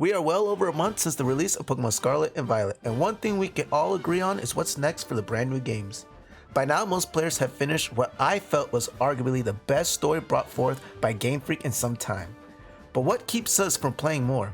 We are well over a month since the release of Pokemon Scarlet and Violet, and one thing we can all agree on is what's next for the brand new games. By now, most players have finished what I felt was arguably the best story brought forth by Game Freak in some time. But what keeps us from playing more?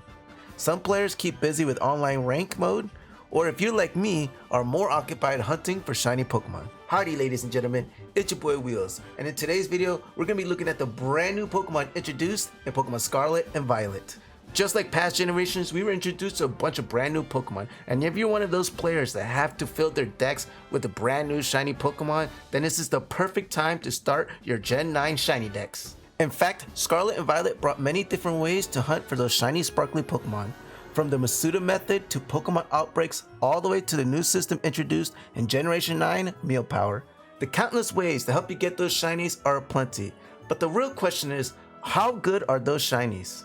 Some players keep busy with online rank mode, or if you're like me, are more occupied hunting for shiny Pokemon. Howdy ladies and gentlemen, it's your boy TheWheelz, and in today's video, we're going to be looking at the brand new Pokemon introduced in Pokemon Scarlet and Violet. Just like past generations, we were introduced to a bunch of brand new Pokemon, and if you're one of those players that have to fill their decks with the brand new shiny Pokemon, then this is the perfect time to start your Gen 9 shiny decks. In fact, Scarlet and Violet brought many different ways to hunt for those shiny sparkly Pokemon. From the Masuda method to Pokemon outbreaks, all the way to the new system introduced in Generation 9, Meal Power. The countless ways to help you get those shinies are aplenty, but the real question is, how good are those shinies?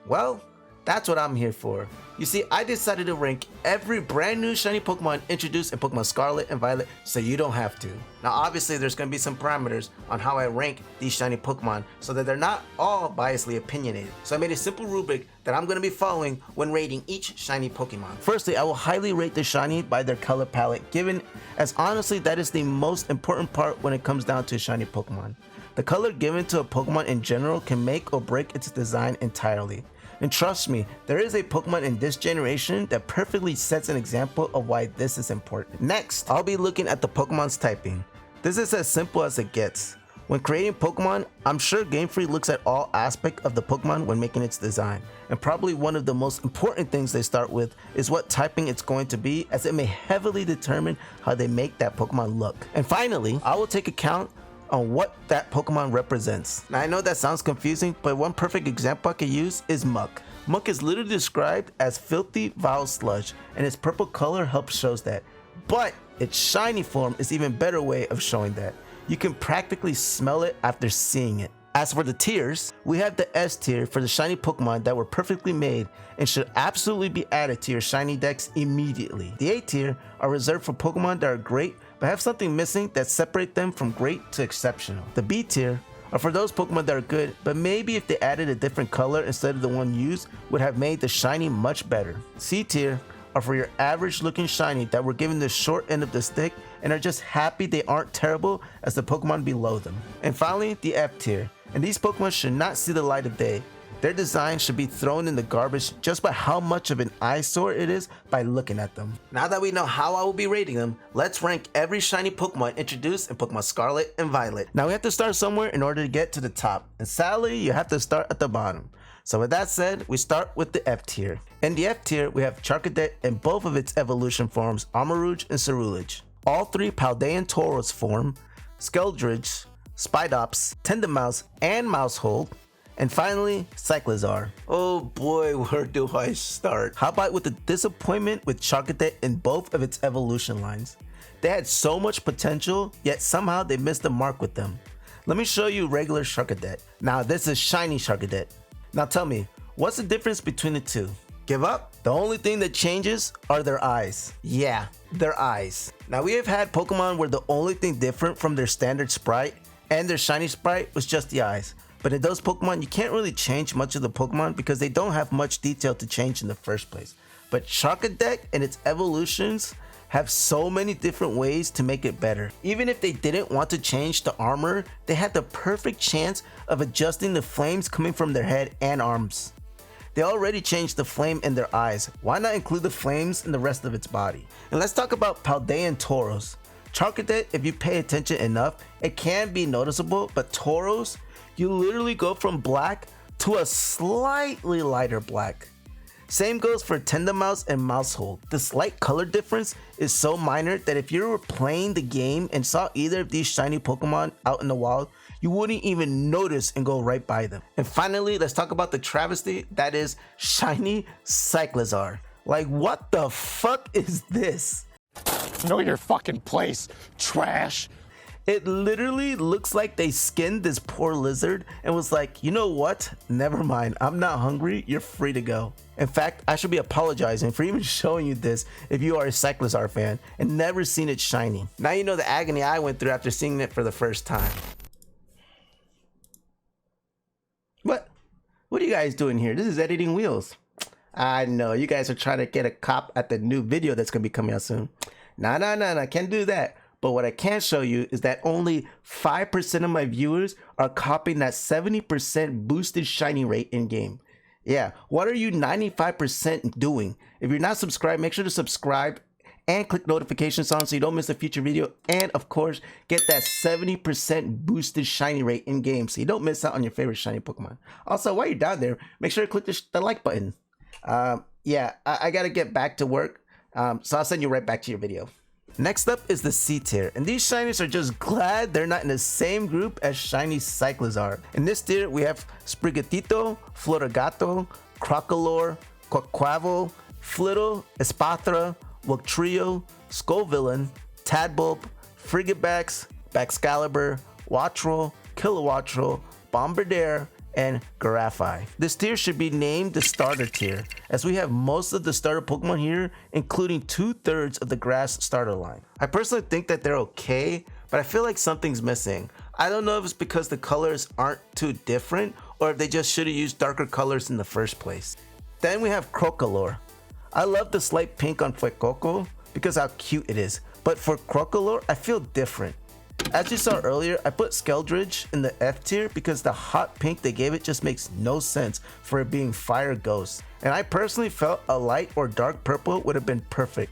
Well, that's what I'm here for. You see, I decided to rank every brand new shiny Pokemon introduced in Pokemon Scarlet and Violet so you don't have to. Now obviously there's going to be some parameters on how I rank these shiny Pokemon so that they're not all biasly opinionated. So I made a simple rubric that I'm going to be following when rating each shiny Pokemon. Firstly, I will highly rate the shiny by their color palette, given as honestly that is the most important part when it comes down to a shiny Pokemon. The color given to a Pokemon in general can make or break its design entirely. And trust me, there is a Pokemon in this generation that perfectly sets an example of why this is important. Next, I'll be looking at the Pokemon's typing. This is as simple as it gets. When creating Pokemon, I'm sure Game Freak looks at all aspects of the Pokemon when making its design. And probably one of the most important things they start with is what typing it's going to be, as it may heavily determine how they make that Pokemon look. And finally, I will take account on what that Pokemon represents. Now I know that sounds confusing, but one perfect example I could use is Muck. Muck is literally described as filthy, vile sludge, and its purple color helps shows that. But its shiny form is even better way of showing that. You can practically smell it after seeing it. As for the tiers, we have the S tier for the shiny Pokemon that were perfectly made and should absolutely be added to your shiny decks immediately. The A tier are reserved for Pokemon that are great but have something missing that separate them from great to exceptional. The B tier are for those Pokemon that are good, but maybe if they added a different color instead of the one used would have made the shiny much better. C tier are for your average looking shiny that were given the short end of the stick and are just happy they aren't terrible as the Pokemon below them. And finally, the F tier, and these Pokemon should not see the light of day. Their design should be thrown in the garbage just by how much of an eyesore it is by looking at them. Now that we know how I will be rating them, let's rank every shiny Pokemon introduced in Pokemon Scarlet and Violet. Now we have to start somewhere in order to get to the top, and sadly you have to start at the bottom. So with that said, we start with the F tier. In the F tier, we have Charcadet in both of its evolution forms, Armarouge and Ceruledge. All three Paldean Tauros form, Skeldridge, Spidops, Tendonmouse, and Mousehold. And finally, Cyclizar. Oh boy, where do I start? How about with the disappointment with Charcadet in both of its evolution lines? They had so much potential, yet somehow they missed the mark with them. Let me show you regular Charcadet. Now this is shiny Charcadet. Now tell me, what's the difference between the two? Give up? The only thing that changes are their eyes. Yeah, their eyes. Now we have had Pokemon where the only thing different from their standard sprite and their shiny sprite was just the eyes. But in those Pokemon, you can't really change much of the Pokemon because they don't have much detail to change in the first place. But Charcadet and its evolutions have so many different ways to make it better. Even if they didn't want to change the armor, they had the perfect chance of adjusting the flames coming from their head and arms. They already changed the flame in their eyes. Why not include the flames in the rest of its body? And let's talk about Paldean Tauros. Charcadet, if you pay attention enough, it can be noticeable, but Tauros, you literally go from black to a slightly lighter black. Same goes for Tendonmouse and Mousehold. The slight color difference is so minor that if you were playing the game and saw either of these shiny Pokemon out in the wild, you wouldn't even notice and go right by them. And finally, let's talk about the travesty that is shiny Cyclizar. Like, what the fuck is this? Know your fucking place, trash. It literally looks like they skinned this poor lizard and was like, you know what? Never mind, I'm not hungry, you're free to go. In fact, I should be apologizing for even showing you this if you are a Cyclizar fan and never seen it shiny. Now you know the agony I went through after seeing it for the first time. What are you guys doing here? This is editing wheels. I know you guys are trying to get a cop at the new video that's gonna be coming out soon. Nah, can't do that. But what I can show you is that only 5% of my viewers are copying that 70% boosted shiny rate in game. Yeah, what are you 95% doing? If you're not subscribed, make sure to subscribe and click notifications on so you don't miss a future video. And of course, get that 70% boosted shiny rate in game so you don't miss out on your favorite shiny Pokemon. Also, while you're down there, make sure to click the like button. Yeah, I gotta get back to work, so I'll send you right back to your video. Next up is the C tier, and these shinies are just glad they're not in the same group as shiny Cyclers are. In this tier, we have Sprigatito, Floragato, Crocolore, Quaquaval, Flittle, Espathra, Wugtrio, Scovillain, Tadbulb, Frigibax, Baxcalibur, Wattrel, Kilowattrel, Bombardier, and Garafai. This tier should be named the starter tier, as we have most of the starter Pokemon here, including 2/3 of the grass starter line. I personally think that they're okay, but I feel like something's missing. I don't know if it's because the colors aren't too different, or if they just should have used darker colors in the first place. Then we have Crocolore. I love the slight pink on Fuecoco because how cute it is, but for Crocolore, I feel different. As you saw earlier, I put Skeldridge in the F tier because the hot pink they gave it just makes no sense for it being Fire Ghost. And I personally felt a light or dark purple would have been perfect.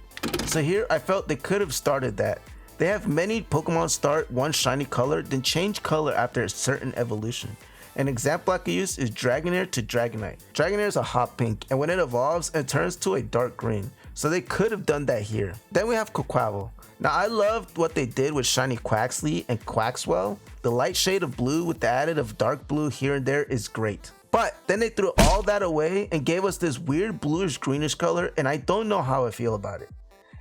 So here I felt they could have started that. They have many Pokemon start one shiny color, then change color after a certain evolution. An example I could use is Dragonair to Dragonite. Dragonair is a hot pink, and when it evolves, it turns to a dark green. So they could have done that here. Then we have Quaquaval. Now I loved what they did with shiny Quaxly and Quaxwell. The light shade of blue with the added of dark blue here and there is great. But then they threw all that away and gave us this weird bluish greenish color, and I don't know how I feel about it.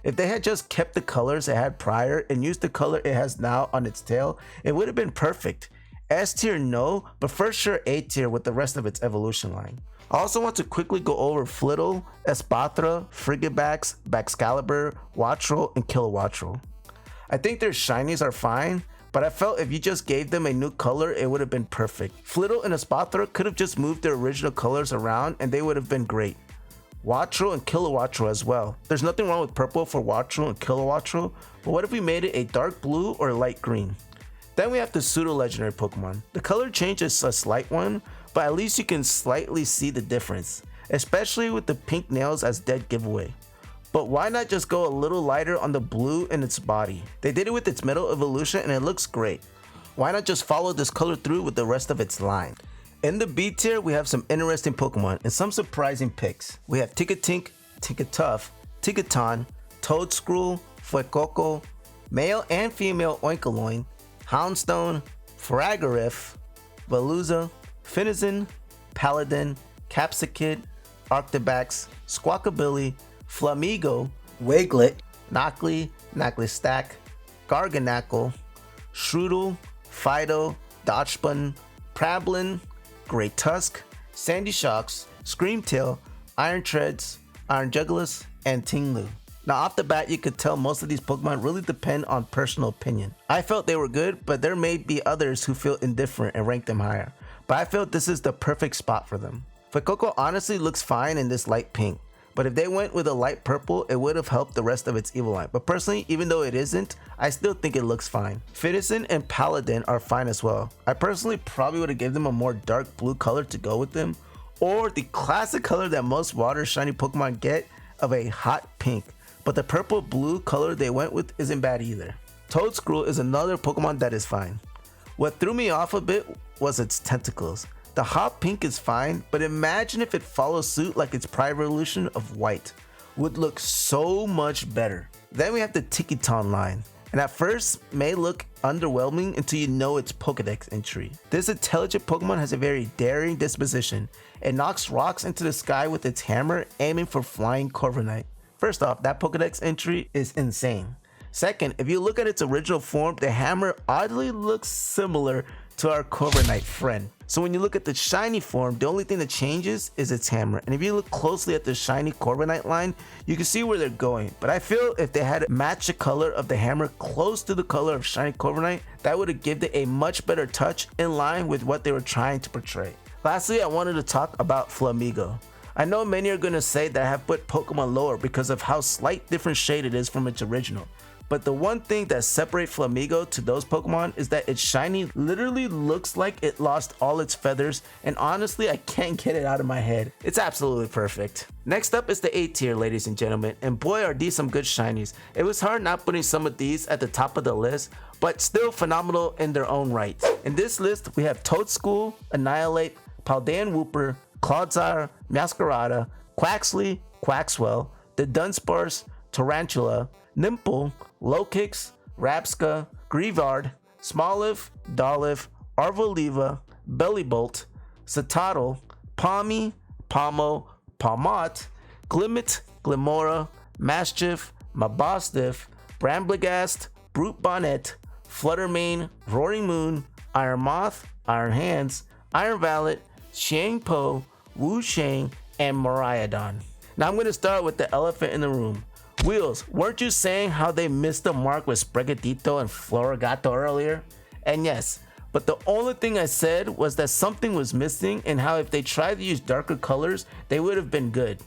If they had just kept the colors it had prior and used the color it has now on its tail, it would have been perfect. S tier no, but for sure A tier with the rest of its evolution line. I also want to quickly go over Flittle, Espathra, Frigibax, Baxcalibur, Wattrel, and Kilowattrel. I think their shinies are fine, but I felt if you just gave them a new color, it would have been perfect. Flittle and Espathra could have just moved their original colors around and they would have been great. Wattrel and Kilowattrel as well. There's nothing wrong with purple for Wattrel and Kilowattrel, but what if we made it a dark blue or light green? Then we have the pseudo legendary Pokemon. The color change is a slight one, but at least you can slightly see the difference, especially with the pink nails as dead giveaway. But why not just go a little lighter on the blue in its body? They did it with its metal evolution and it looks great. Why not just follow this color through with the rest of its line? In the B tier, we have some interesting Pokemon and some surprising picks. We have Tinkatink, Tinkatuff, Tinkaton, Toedscruel, Fuecoco, male and female Oinkoloin, Houndstone, Fragoriff, Veluza, Finizen, Paladin, Capsicid, Arctibax, Squawkabilly, Flamigo, Wiglet, Knockley, Knocklistack, Garganackle, Shroodle, Fido, Dodgebun, Prablin, Great Tusk, Sandy Shocks, Screamtail, Iron Treads, Iron Jugulis, and Tinglu. Now off the bat, you could tell most of these Pokemon really depend on personal opinion. I felt they were good, but there may be others who feel indifferent and rank them higher. But I felt this is the perfect spot for them. Fuecoco honestly looks fine in this light pink, but if they went with a light purple, it would have helped the rest of its Evoline. But personally, even though it isn't, I still think it looks fine. Finizen and Paladin are fine as well. I personally probably would have given them a more dark blue color to go with them, or the classic color that most water shiny Pokemon get of a hot pink. But the purple blue color they went with isn't bad either. Toedscruel is another Pokemon that is fine. What threw me off a bit was its tentacles. The hot pink is fine, but imagine if it follows suit like its prior evolution of white. Would look so much better. Then we have the Tinkaton line, and at first may look underwhelming until you know its Pokedex entry. This intelligent Pokemon has a very daring disposition. It knocks rocks into the sky with its hammer, aiming for flying Corviknight. First off, that Pokedex entry is insane. Second, if you look at its original form, the hammer oddly looks similar to our Corviknight friend. So when you look at the shiny form, the only thing that changes is its hammer. And if you look closely at the shiny Corviknight line, you can see where they're going. But I feel if they had matched the color of the hammer close to the color of shiny Corviknight, that would have given it a much better touch in line with what they were trying to portray. Lastly, I wanted to talk about Flamigo. I know many are gonna say that I have put Pokemon lower because of how slight different shade it is from its original. But the one thing that separates Flamigo to those Pokemon is that its shiny literally looks like it lost all its feathers, and honestly I can't get it out of my head. It's absolutely perfect. Next up is the A tier, ladies and gentlemen, and boy are these some good shinies. It was hard not putting some of these at the top of the list, but still phenomenal in their own right. In this list we have Toadschool, Annihilate, Paldean Wooper, Clodsire, Masquerada, Quaxley, Quaxwell, the Dunsparce, Tarantula, Nimple, Lokix, Rapska, Grievard, Smoliv, Dolliv, Arvoliva, Bellybolt, Citadel, Palmy, Pomo, Palmot, Glimmet, Glimora, Mastiff, Mabostiff, Bramblegast, Brute Bonnet, Fluttermane, Roaring Moon, Iron Moth, Iron Hands, Iron Valet, Xiangpo, Wu Shang, and Miraidon. Now I'm going to start with the elephant in the room. Wheels, weren't you saying how they missed the mark with Sprigatito and Florigato earlier? And yes, but the only thing I said was that something was missing and how if they tried to use darker colors, they would have been good.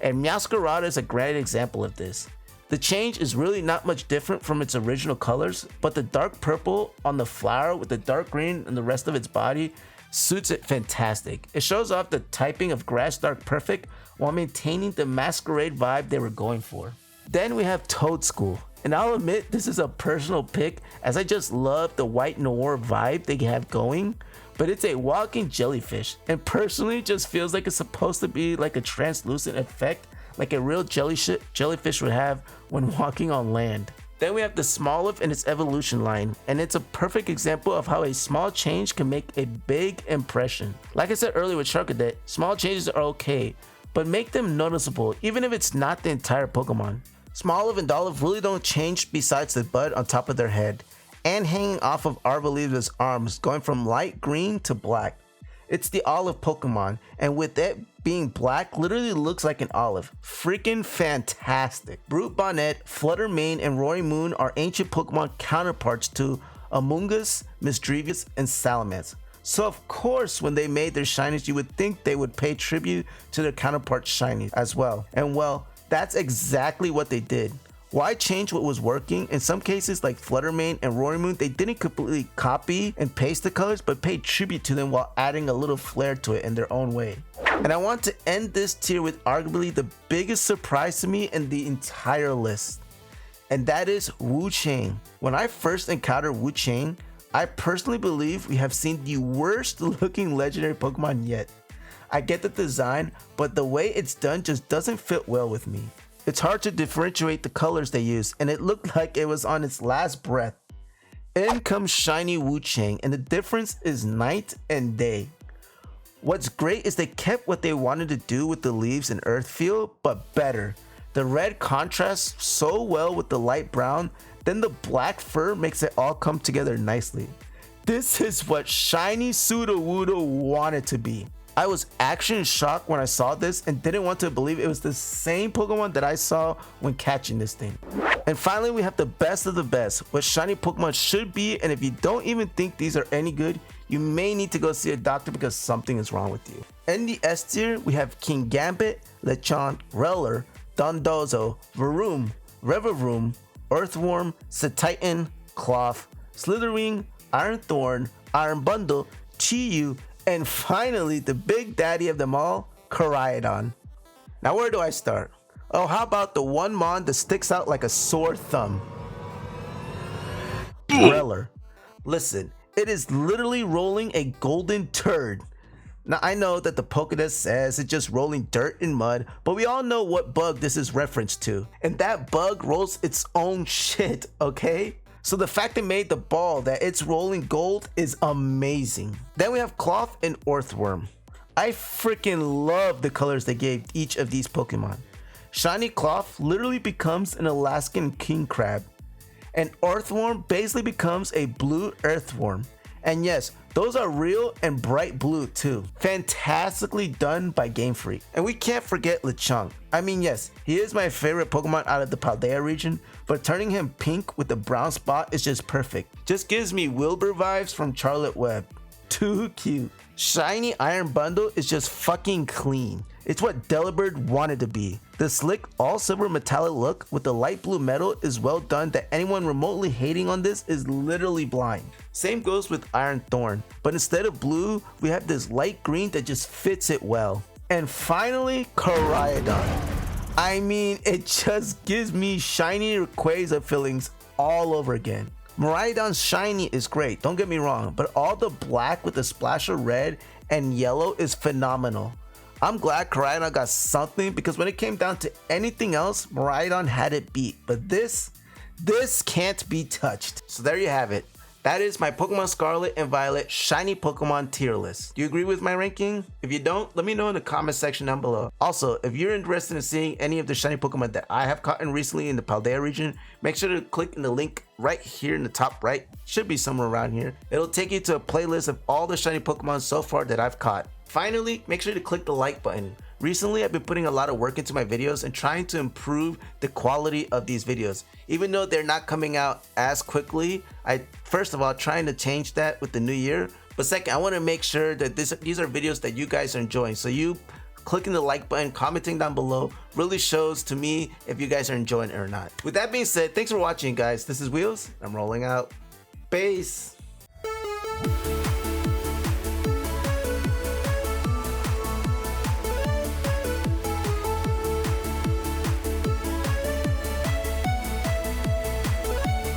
And Masquerada is a great example of this. The change is really not much different from its original colors, but the dark purple on the flower with the dark green and the rest of its body suits it fantastic. It shows off the typing of Grass Dark Perfect while maintaining the masquerade vibe they were going for. Then we have Toadschool, and I'll admit this is a personal pick as I just love the white noir vibe they have going, but it's a walking jellyfish and personally just feels like it's supposed to be like a translucent effect like a real jellyfish would have when walking on land. Then we have the Smoliv in its evolution line, and it's a perfect example of how a small change can make a big impression. Like I said earlier with Sharkadet, small changes are okay, but make them noticeable even if it's not the entire Pokemon. Smoliv and Dolliv really don't change besides the bud on top of their head and hanging off of Arvoliva's arms going from light green to black. It's the olive Pokemon, and with it being black literally looks like an olive. Freaking fantastic. Brute Bonnet, Fluttermane, and Roaring Moon are ancient Pokemon counterparts to Amoonguss, Misdreavus, and Salamence. So of course when they made their shinies you would think they would pay tribute to their counterpart shinies as well. And well, that's exactly what they did. Why change what was working? In some cases like Fluttermane and Roaring Moon, they didn't completely copy and paste the colors but paid tribute to them while adding a little flair to it in their own way. And I want to end this tier with arguably the biggest surprise to me in the entire list, and that is Wu Chang. When I first encountered Wu Chang, I personally believe we have seen the worst looking legendary Pokemon yet. I get the design, but the way it's done just doesn't fit well with me. It's hard to differentiate the colors they use, and it looked like it was on its last breath. In comes shiny Wu Chang, and the difference is night and day. What's great is they kept what they wanted to do with the leaves and earth feel, but better. The red contrasts so well with the light brown, then the black fur makes it all come together nicely. This is what shiny Sudowoodo wanted to be. I was actually shocked when I saw this and didn't want to believe it was the same Pokemon that I saw when catching this thing. And finally we have the best of the best, what shiny Pokemon should be, and if you don't even think these are any good, you may need to go see a doctor because something is wrong with you. In the S tier we have King Gambit, Lechonk, Rowler, Dondozo, Varoom, Revavroom, Earthworm, Cetitan, Cloth, Slithering, Iron Thorn, Iron Bundle, Chi-Yu, and finally the big daddy of them all, Koraidon. Now where do I start? Oh, how about the one mon that sticks out like a sore thumb? Breller. Listen, it is literally rolling a golden turd. Now I know that the Pokédex says it's just rolling dirt and mud, but we all know what bug this is referenced to. And that bug rolls its own shit, okay? So the fact they made the ball that it's rolling gold is amazing. Then we have Cloth and Earthworm. I freaking love the colors they gave each of these Pokemon. Shiny Cloth literally becomes an Alaskan king crab, and Earthworm basically becomes a blue earthworm. And yes, those are real and bright blue too. Fantastically done by Game Freak. And we can't forget Lechonk. I mean, yes, he is my favorite Pokemon out of the Paldea region, but turning him pink with the brown spot is just perfect. Just gives me Wilbur vibes from Charlotte Web. Too cute. Shiny Iron Bundle is just fucking clean. It's what Delibird wanted to be. The slick all silver metallic look with the light blue metal is well done that anyone remotely hating on this is literally blind. Same goes with Iron Thorn, but instead of blue, we have this light green that just fits it well. And finally, Koraidon. I mean, it just gives me shiny Rayquaza feelings all over again. Miraidon's shiny is great, don't get me wrong, but all the black with a splash of red and yellow is phenomenal. I'm glad Koraidon got something because when it came down to anything else, Miraidon had it beat. But this can't be touched. So there you have it. That is my Pokemon Scarlet and Violet shiny Pokemon tier list. Do you agree with my ranking? If you don't, let me know in the comment section down below. Also, if you're interested in seeing any of the shiny Pokemon that I have caught recently in the Paldea region, make sure to click in the link right here in the top right. Should be somewhere around here. It'll take you to a playlist of all the shiny Pokemon so far that I've caught. Finally, make sure to click the like button. Recently, I've been putting a lot of work into my videos and trying to improve the quality of these videos. Even though they're not coming out as quickly, first of all, trying to change that with the new year. But second, I want to make sure that these are videos that you guys are enjoying. So you clicking the like button, commenting down below really shows to me if you guys are enjoying it or not. With that being said, thanks for watching, guys. This is Wheels. I'm rolling out. Peace.